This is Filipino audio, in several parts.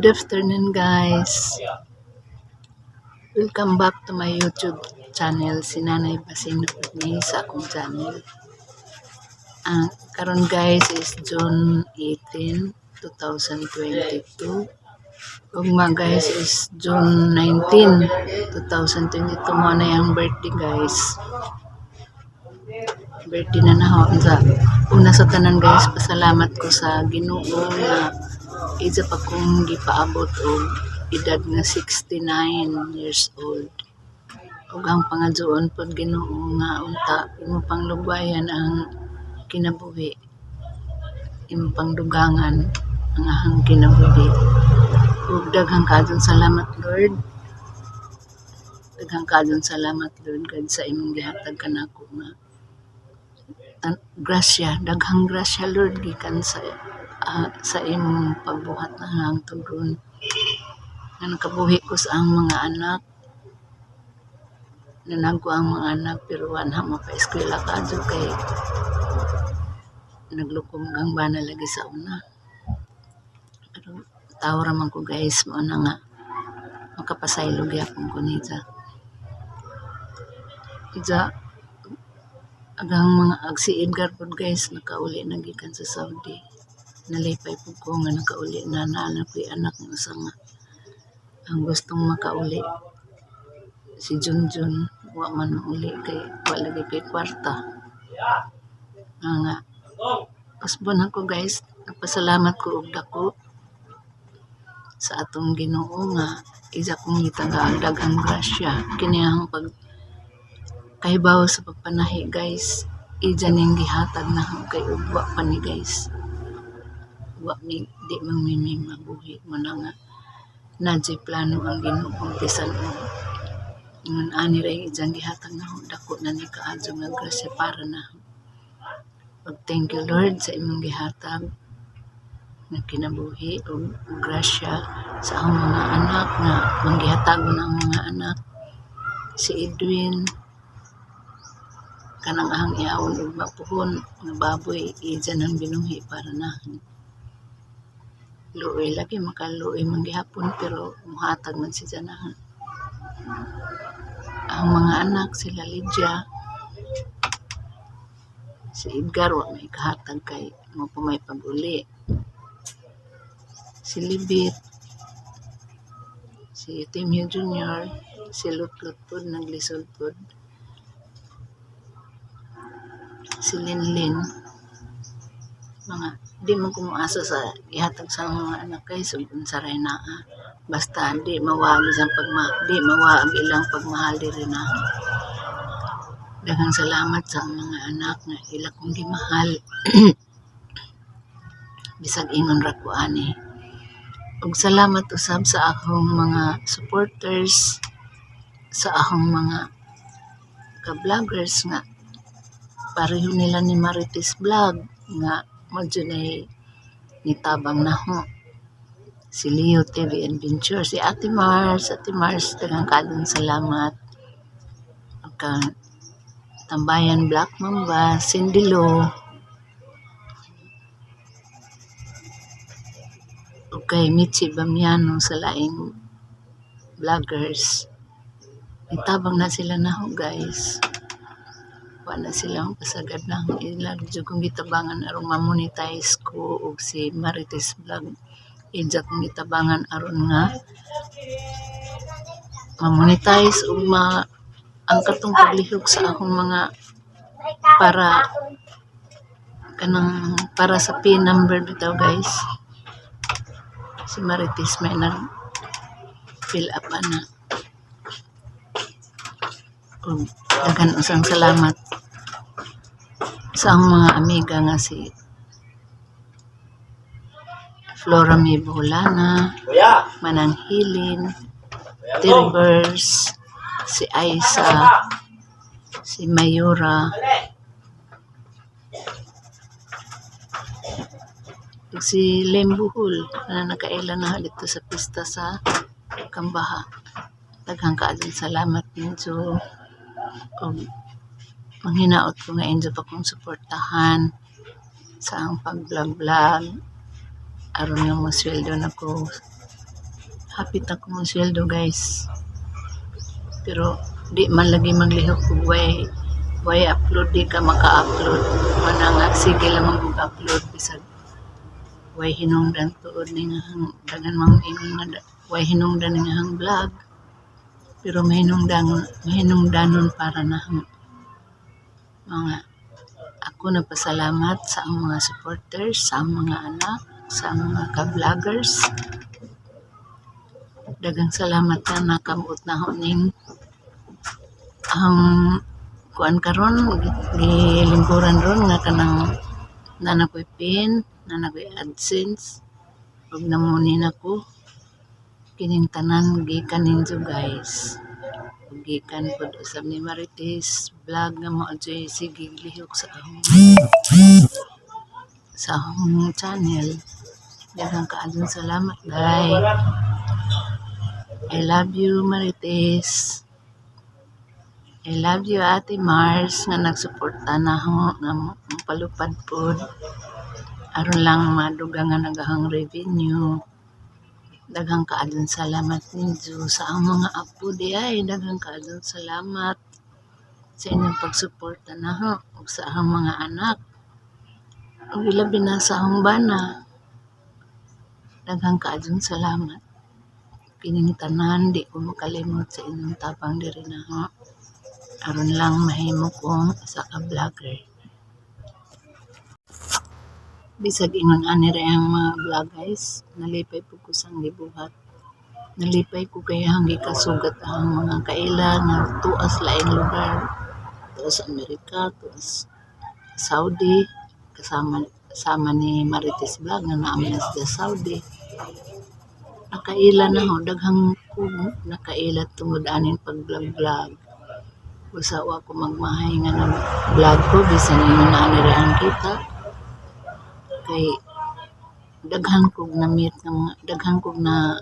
Good afternoon, guys. Welcome back to my YouTube channel, si Nanay Basing ni sa akong channel. Karon guys is June 18, 2022. Ugma guys is June 19, 2022 mo na yung birthday guys. Birthday na nahon sa una sa tanan guys, pasalamat ko sa Ginoo na isa pa kong gipaabot og edad nga 69 years old. Ug ang pangadyoon pod Ginoo nga unta imo panglugwayan ang kinabuhi, imo pangdugangan ang ahang kinabuhi. Ug daghang kadyon salamat Lord. Daghang kadyon salamat Lord God sa imong gihatag kanako nga grasya, daghang grasya Lord gikan sa imong pagbuhat na hangtod ron. Nga nakabuhi ko sa ang mga anak. Nanag ko ang mga anak pero wala mo pa eskwela kadyo kay naglukom ang bana lagi sa una. Pero tawo raman ko guys mo na nga makapasaylog yapon ko nita. Agang mga si Edgar po guys nakauli na gikan sa Saudi. Nalipay po ko nga nakauli na anak ng usa nga ang gustong makauli. Si Junjun wa man uli kay wala lagi kay kwarta. Nga pasbon ako guys, nagpasalamat ko og dako sa atong Ginoo nga isa kong gitagadag ang grasya kini ang kahibaw sa pagpanahi guys. Ija ning gihatag na kay ugwa pa ni guys. Wa mi di man mi mabuhi mo na nga nadjay plano ang Ginoo bisan ngun ani ra ijang gihatag na dako na ni kaadyo nga grasya para na. Ug thank you Lord sa imong gihatag nga kinabuhi ug grasya sa akong mga anak nga manggihatagon ang mga anak. Si Edwin kanang ahang iawon ug mapuhon nga baboy ija nang binuhi para na. Luoy lagi makaluoy man gihapon pero muhatag man si janahan. Ang mga anak sila Lydia, si Edgar wa may kahatag kay mo pa may pag-uli. Si Libit, si Timmy Jr., si Lutlot po naglisod po. Si Linlin, mga di man kumuasa sa ihatag sa mga anak kay sugdon sa Reyna. Basta di mawagi sa di mawagi ilang pagmahal diri na. Daghang salamat sa mga anak nga ila kong gimahal. Bisag ingon ra ko ani. Ug salamat usab sa akong mga supporters, sa akong mga ka-vloggers nga pareho nila ni Marites Vlog nga modyo na nitabang na ho. Si Leo TV Adventure, si Ate Mars, daghang kadong salamat. Tambayan Black Mamba, Cindy Lo, kay Michi Bamiano sa laing vloggers. Nitabang na sila na ho guys. Wala silang pasagad na ilang kong gitabangan aron ma-monetize ko og si Marites Vlog. Ija kong gitabangan aron nga ma-monetize og ang katong paglihok sa akong mga para sa PIN number bitaw guys. Si Marites may nag fill up na. Daghan usang salamat sa ang mga amiga nga si Flora May Buholana, Manang Hilin, Tilbers, si Aisa, si Mayura, si Lembuhol na nakailan na dito sa pista sa Kambaha. Daghang kaadong salamat ninyo. Manghinaot ko nga inyo pa kong suportahan sa ang pag-vlog aron nga masweldo na ko hapit ako mong sweldo guys. Pero di man lagi maglihok kung way upload di ka maka-upload. Manang sige lang mag-upload bisag way hinungdan tuod ni nga dagan mang ingon nga way hinungdan ni nga vlog. Pero mahinungdanon para na mga ako nagpasalamat sa ang mga supporters, sa ang mga anak, sa mga ka-vloggers. Dagang salamat na nakamot na ho ning ang kuan karon gilingkuran ron nga kanang nanakoy pin, nanakoy AdSense ug namuni nako kining tanan gikan ninyo guys. Gikan pod usab ni Marites vlog nga mo adjay sige lihok sa akong channel. Daghang kaadtong salamat guys. I love you Marites. I love you Ate Mars nga nagsuporta na ho nga palupad pod aron lang maduga nga nagahang revenue. Daghang kaadtong salamat ninyo sa ang mga apo di ay daghang kaadtong salamat sa inyong pagsuporta na ho ug sa ang mga anak ug ilabi na sa akong bana. Daghang kaadtong salamat kining tanan di ko makalimot sa inyong tabang diri na ho aron lang mahimo kong isa ka vlogger. Bisag ingon ani ra ang mga vlog guys, nalipay po ko sang gibuhat. Nalipay ko kaya ang gikasugat ang mga kaila nga tuas lain lugar. Tuas Amerika, tuas Saudi, kasama ni Marites Vlog nga naamay sa Saudi. Nakaila na ho, daghang ko nakaila tungod aning pag-vlog. Usawa ko magmahay nga ng vlog ko, bisan ingon ani ra ang kita. Kay daghan kog na meet ng daghan kog na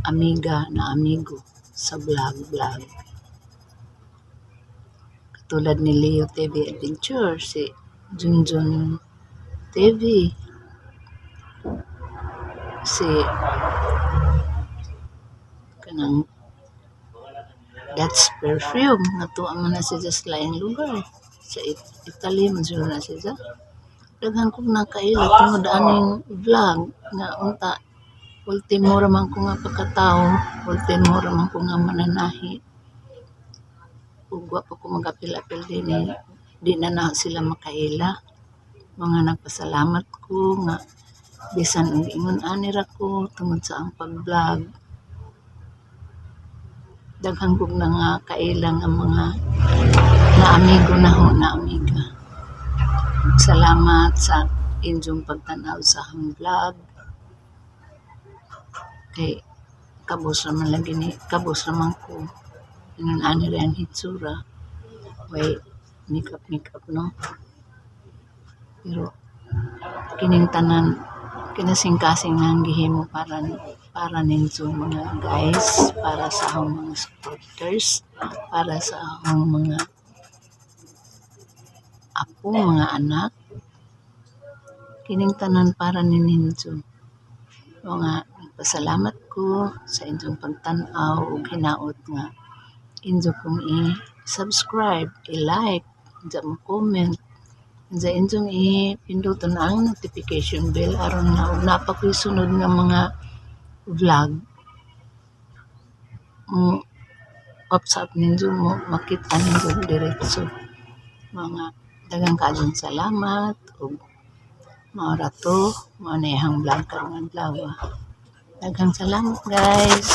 amigo sa vlog. Katulad ni Leo TV Adventure, si Junjun TV, si kanang That's Perfume natuwa man na siya sa lain lugar sa Italy man siya na siya. Daghan kong nakaila tungod aning vlog nga unta ultimo ra man ko nga pagkatao, ultimo ra man ko nga mananahi ug wa pa ko magapil-apil dinhi di na sila makaila. Mga nagpasalamat ko nga bisan ang ingon ani ra ko tungod sa ang pag-vlog. Daghan kong na nga kaila nga mga na amigo na ho na amiga. Salamat sa inyong pagtanaw sa akong vlog. Kay kabos naman ko. Ingon ani ra ang hitsura. Way makeup no. Pero kining tanan kinasing-kasing nga gihimo para ninyo mga guys, para sa akong mga supporters, para sa akong mga apo, mga anak. Kining tanan para ninyo. O nga, nagpasalamat ko sa inyong pagtanaw ug hinaot nga inyo kong i-subscribe, i-like, inyo mo comment, inyo inyong i-pindutan ang notification bell aron na ug napakoy sunod nga mga vlog. WhatsApp ninyo mo makita ninyo diretso. Mga daghang kaadtong salamat ug maura to mo na ihang vlog karon adlaw. Daghang salamat guys.